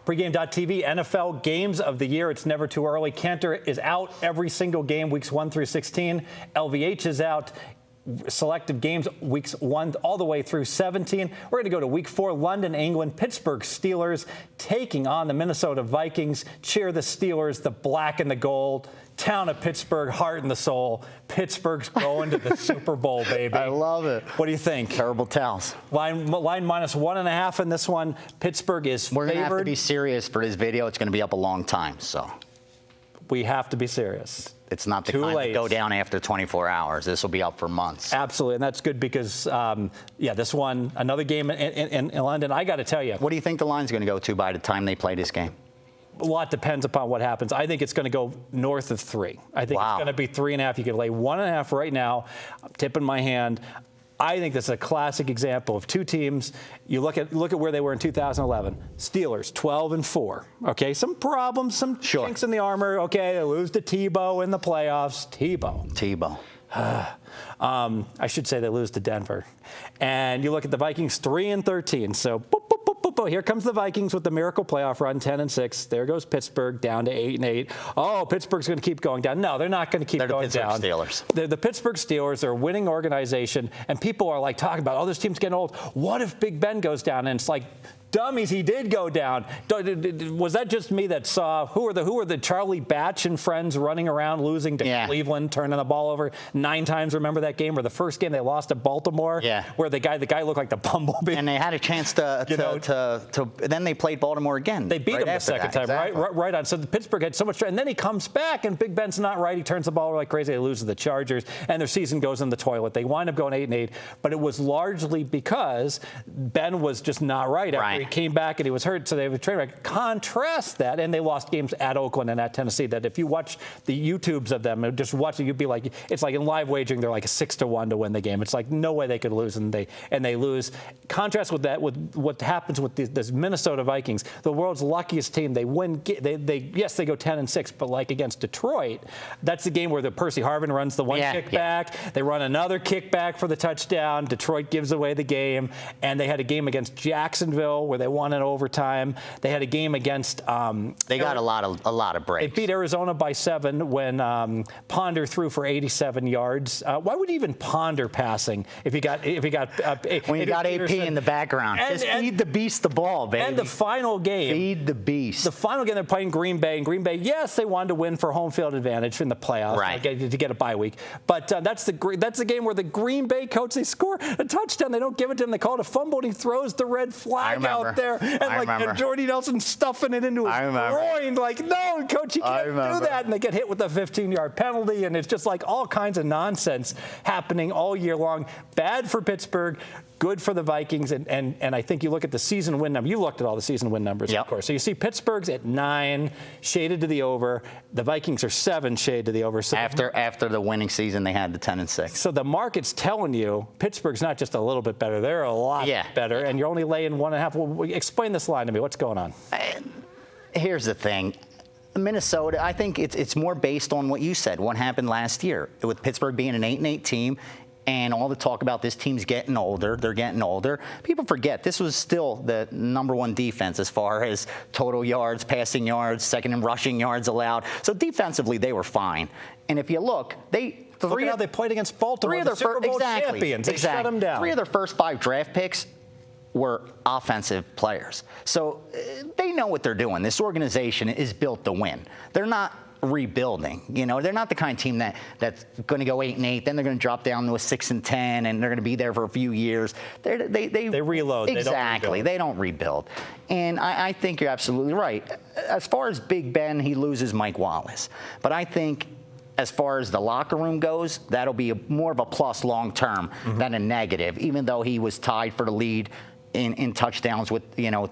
Pregame.tv, NFL games of the year. It's never too early. Cantor is out every single game, weeks 1 through 16. LVH is out. Selective games weeks 1 all the way through 17. We're going to go to week 4, London, England. Pittsburgh Steelers taking on the Minnesota Vikings. Cheer the Steelers, the black and the gold. Town of Pittsburgh, heart and the soul. Pittsburgh's going to the Super Bowl, baby. I love it. What do you think? Terrible tells. Line -1.5 in this one. Pittsburgh is We're favored. going to have to be serious for this video. It's going to be up a long time, so. We have to be serious. It's not the kind to go down after 24 hours. This will be up for months. Absolutely, and that's good because, this one, another game in London. I got to tell you. What do you think the line's going to go to by the time they play this game? A lot depends upon what happens. I think it's going to go north of 3. I think it's going to be 3.5. You could lay 1.5 right now. I'm tipping my hand. I think this is a classic example of two teams. You look at where they were in 2011. Steelers 12-4. Okay, some problems, some chinks in the armor. Okay, they lose to Tebow in the playoffs. Tebow. I should say they lose to Denver. And you look at the Vikings 3-13. So boop, boop, boop, boop, boop. Here comes the Vikings with the miracle playoff run, 10-6. There goes Pittsburgh down to 8-8. Oh, Pittsburgh's going to keep going down. No, they're not going to keep going down. They're the Pittsburgh Steelers. They're the Pittsburgh Steelers. They're a winning organization, and people are like talking about, oh, this team's getting old. What if Big Ben goes down? And it's like, dummies, he did go down. Was that just me that saw who are the Charlie Batch and friends running around losing to Cleveland, turning the ball over 9 times? Remember that game? Or the first game they lost to Baltimore, where the guy looked like the bumblebee. And they had a chance to then they played Baltimore again. They beat them the second time, right on. So the Pittsburgh had so much, and then he comes back, and Big Ben's not right. He turns the ball over like crazy. They lose to the Chargers, and their season goes in the toilet. They wind up going 8-8, but it was largely because Ben was just not right after he came back and he was hurt, so they have a train wreck. Contrast that, and they lost games at Oakland and at Tennessee that if you watch the YouTubes of them and just watch it, you'd be like, it's like in live wagering, they're like a 6-1 to win the game. It's like no way they could lose, and they lose. Contrast with that with what happens with this Minnesota Vikings, the world's luckiest team. They win. They go 10-6, but like against Detroit, that's the game where the Percy Harvin runs the one kickback. They run another kickback for the touchdown. Detroit gives away the game, and they had a game against Jacksonville where they won in overtime. They had a game against. They got a lot of breaks. They beat Arizona by 7 when Ponder threw for 87 yards. Why would you even ponder passing if you got when you got AP in the background? Just feed the beast the ball, baby. And the final game. Feed the beast. The final game they're playing Green Bay. And Green Bay, yes, they wanted to win for home field advantage in the playoffs to get a bye week. But that's the game where the Green Bay coach, they score a touchdown. They don't give it to him. They call it a fumble, and he throws the red flag out there. And Jordy Nelson stuffing it into his groin. Like, no, coach, you can't do that. And they get hit with a 15-yard penalty. And it's just like all kinds of nonsense happening all year long. Bad for Pittsburgh. Good for the Vikings, and I think you look at the season win number. You looked at all the season win numbers, of course. So you see Pittsburgh's at 9, shaded to the over. The Vikings are 7, shaded to the over. So after the winning season, they had the 10-6. So the market's telling you Pittsburgh's not just a little bit better; they're a lot better, and you're only laying 1.5. Well, explain this line to me. What's going on? Here's the thing. Minnesota, I think it's more based on what you said, what happened last year with Pittsburgh being an 8-8 team. And all the talk about this team's getting older, they're getting older. People forget this was still the #1 defense as far as total yards, passing yards, second and rushing yards allowed. So defensively, they were fine. And if you look, look at how they played against Baltimore, the Super Bowl champions. They shut them down. 3 of their first 5 draft picks were offensive players. So they know what they're doing. This organization is built to win. They're not rebuilding. They're not the kind of team that's going to go 8-8, then they're going to drop down to a 6-10, and they're going to be there for a few years. They reload. Exactly. They don't rebuild. And I think you're absolutely right. As far as Big Ben, he loses Mike Wallace. But I think as far as the locker room goes, that'll be more of a plus long term than a negative, even though he was tied for the lead in touchdowns with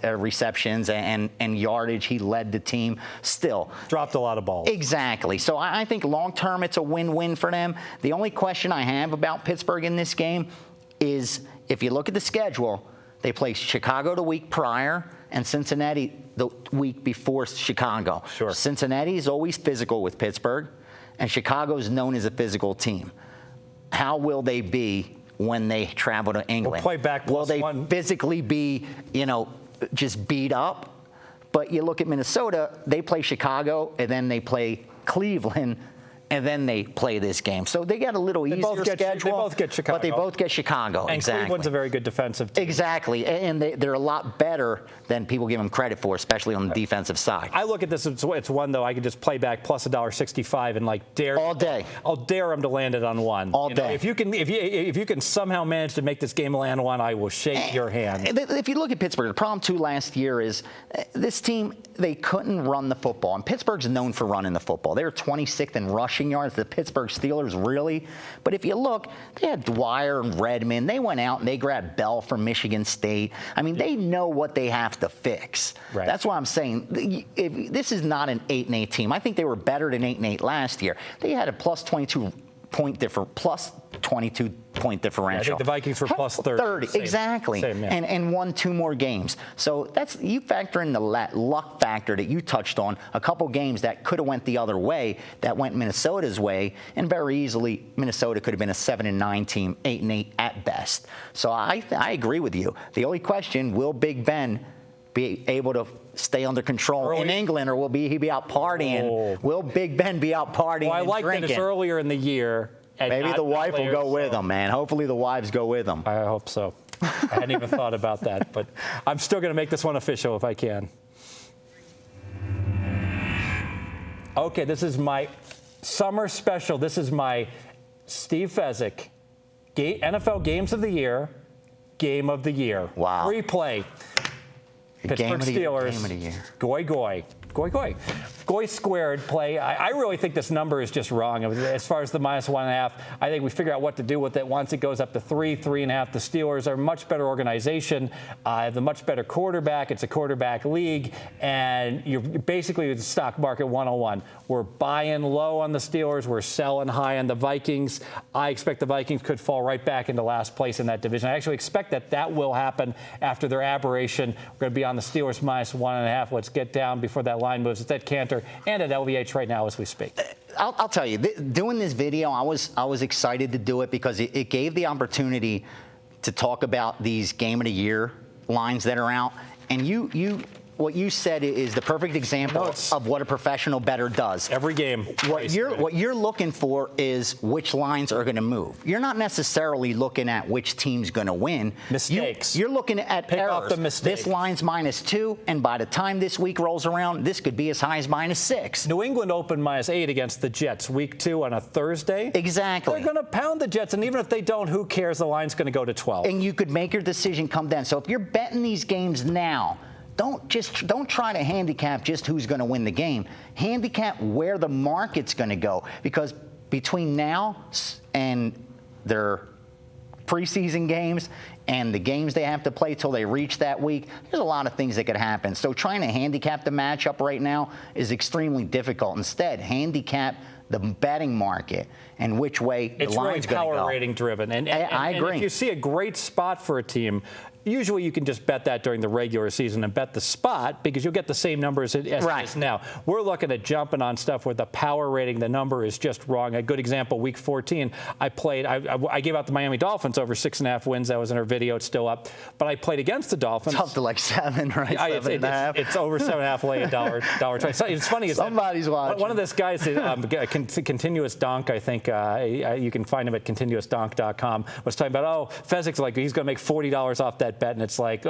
receptions and yardage. He led the team. Still dropped a lot of balls. Exactly. So I think long term it's a win-win for them. The only question I have about Pittsburgh in this game is if you look at the schedule, they play Chicago the week prior and Cincinnati the week before Chicago. Sure. Cincinnati is always physical with Pittsburgh, and Chicago is known as a physical team. How will they be when they travel to England? We'll play back Will they +1. physically be, just beat up? But you look at Minnesota, they play Chicago, and then they play Cleveland, and then they play this game. So they got a little easier schedule. They both get Chicago. But they both get Chicago, and exactly. Cleveland's a very good defensive team. Exactly, and they're a lot better than people give them credit for, especially on the defensive side. I look at this, it's one, though, I could just play back plus $1.65 and, like, dare. All day. I'll dare them to land it on one. All day. If you can somehow manage to make this game land one, I will shake your hand. If you look at Pittsburgh, the problem, too, last year is this team, they couldn't run the football. And Pittsburgh's known for running the football. They were 26th in rushing yards. The Pittsburgh Steelers, really. But if you look, they had Dwyer and Redmond. They went out and they grabbed Bell from Michigan State. I mean, they know what they have to fix. Right. That's why I'm saying this is not an 8-8 team. I think they were better than 8-8 last year. They had a plus 22 point differential. I think the Vikings were plus 30. Same, exactly. Same, yeah. And won 2 more games. So you factor in the luck factor that you touched on, a couple games that could have went the other way, that went Minnesota's way, and very easily Minnesota could have been a 7-9 team, 8-8 at best. So I agree with you. The only question, will Big Ben be able to stay under control in England, or will he be out partying? Oh. Will Big Ben be out partying I and like drinking? that it's earlier in the year. And Maybe the wife will go with him. him, man. Hopefully the wives go with him. I hope so. I hadn't even thought about that, but I'm still going to make this one official if I can. Okay, this is my summer special. This is my Steve Fezzik NFL Games of the Year, Game of the Year. Wow. Free play. Pittsburgh Steelers. Game of the year. Goy, goy. Goy, goy. Goy squared play. I really think this number is just wrong. As far as the -1.5, I think we figure out what to do with it once it goes up to 3.5. The Steelers are a much better organization, have a much better quarterback. It's a quarterback league, and you're basically with the stock market 101. We're buying low on the Steelers. We're selling high on the Vikings. I expect the Vikings could fall right back into last place in that division. I actually expect that will happen after their aberration. We're going to be on the Steelers -1.5. Let's get down before that line moves. It's at Cantor and at LVH right now as we speak. I'll tell you, doing this video, I was excited to do it because it gave the opportunity to talk about these Game of the Year lines that are out. And what you said is the perfect example of what a professional bettor does. Every game. What you're looking for is which lines are going to move. You're not necessarily looking at which team's going to win. Mistakes. You're looking at Pick errors. off the mistakes. This line's -2, and by the time this week rolls around, this could be as high as -6. New England opened -8 against the Jets week 2 on a Thursday. Exactly. They're going to pound the Jets, and even if they don't, who cares? The line's going to go to 12. And you could make your decision come then. So if you're betting these games now, don't try to handicap just who's going to win the game. Handicap where the market's going to go, because between now and their preseason games and the games they have to play till they reach that week, there's a lot of things that could happen. So trying to handicap the matchup right now is extremely difficult. Instead, handicap the betting market and which way the line's going to go. It's really power rating driven. And I agree. And if you see a great spot for a team, usually you can just bet that during the regular season and bet the spot because you'll get the same numbers as it is now. We're looking at jumping on stuff where the power rating, the number is just wrong. A good example, week 14, I gave out the Miami Dolphins over 6.5 wins. That was in our video. It's still up. But I played against the Dolphins. It's up to like 7, right? 7.5. It's over 7.5, lay $1.20. It's funny. Somebody's watching. One of this guys, Continuous Donk, I think, you can find him at continuousdonk.com, was talking about, Fezzik's like, he's going to make $40 off that bet, and it's like,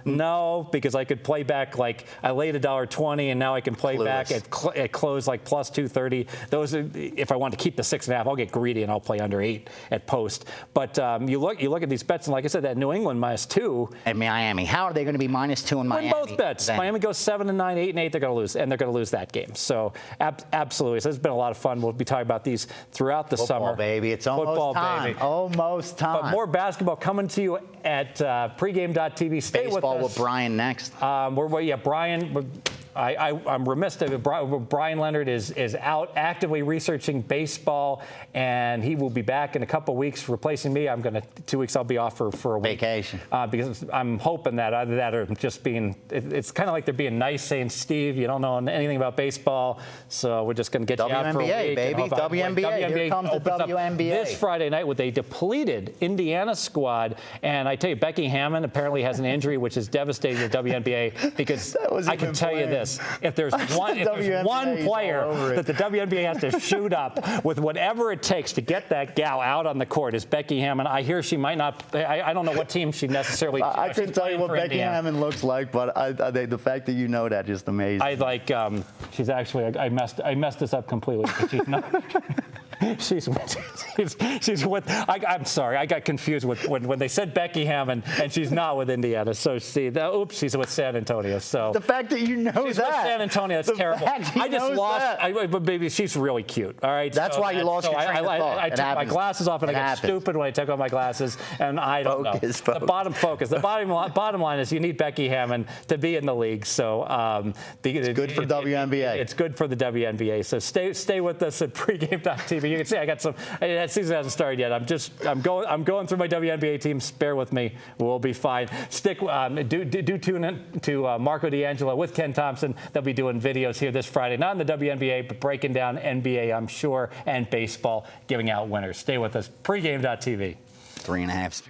no, because I could play back, like, I laid $1.20, and now I can play back at close like plus 230. Those are, if I want to keep the 6.5, I'll get greedy and I'll play under 8 at post. But you look at these bets, and like I said, that New England -2 at Miami. How are they going to be -2 in Miami? Win both bets. Then Miami goes 7-9, 8-8. They're going to lose, and they're going to lose that game. So absolutely, so it's been a lot of fun. We'll be talking about these throughout the summer. Baby, it's almost Football, time. baby. Almost time. But more basketball coming to you at pregame.tv. Stay Baseball with us. with Brian next. Brian. I'm remiss to Brian Leonard is out actively researching baseball, and he will be back in a couple weeks replacing me. 2 weeks I'll be off for a week. Vacation. Because I'm hoping that either that or just being, it's kind of like they're being nice, saying, Steve, you don't know anything about baseball, so we're just going to get you out for a week. Baby. WNBA. Here comes the WNBA. This Friday night with a depleted Indiana squad, and I tell you, Becky Hammond apparently has an injury which is devastating the WNBA, because I can tell you this, if there's one player that the WNBA has to shoot up with whatever it takes to get that gal out on the court, is Becky Hammond. I hear she might not, I don't know what team she necessarily. I couldn't tell you what Becky Hammond looks like, but the fact that you know that just amazing. She's actually, I messed this up completely. But she's not. She's with. I'm sorry, I got confused with when they said Becky Hammond, and she's not with Indiana. So she's with San Antonio. So the fact that you know she's with San Antonio, that's terrible. I just lost. But baby, she's really cute. All right. That's why you lost your train of thought. I took my glasses off, and I got stupid when I took off my glasses, and I don't know. The bottom line is you need Becky Hammond to be in the league. So it's good for WNBA. It's good for the WNBA. So stay with us at pregame.tv. You can see I got some. That season hasn't started yet. I'm going through my WNBA teams. Bear with me. We'll be fine. Do tune in to Marco D'Angelo with Ken Thompson. They'll be doing videos here this Friday, not in the WNBA, but breaking down NBA, I'm sure, and baseball, giving out winners. Stay with us. Pregame.tv. 3.5.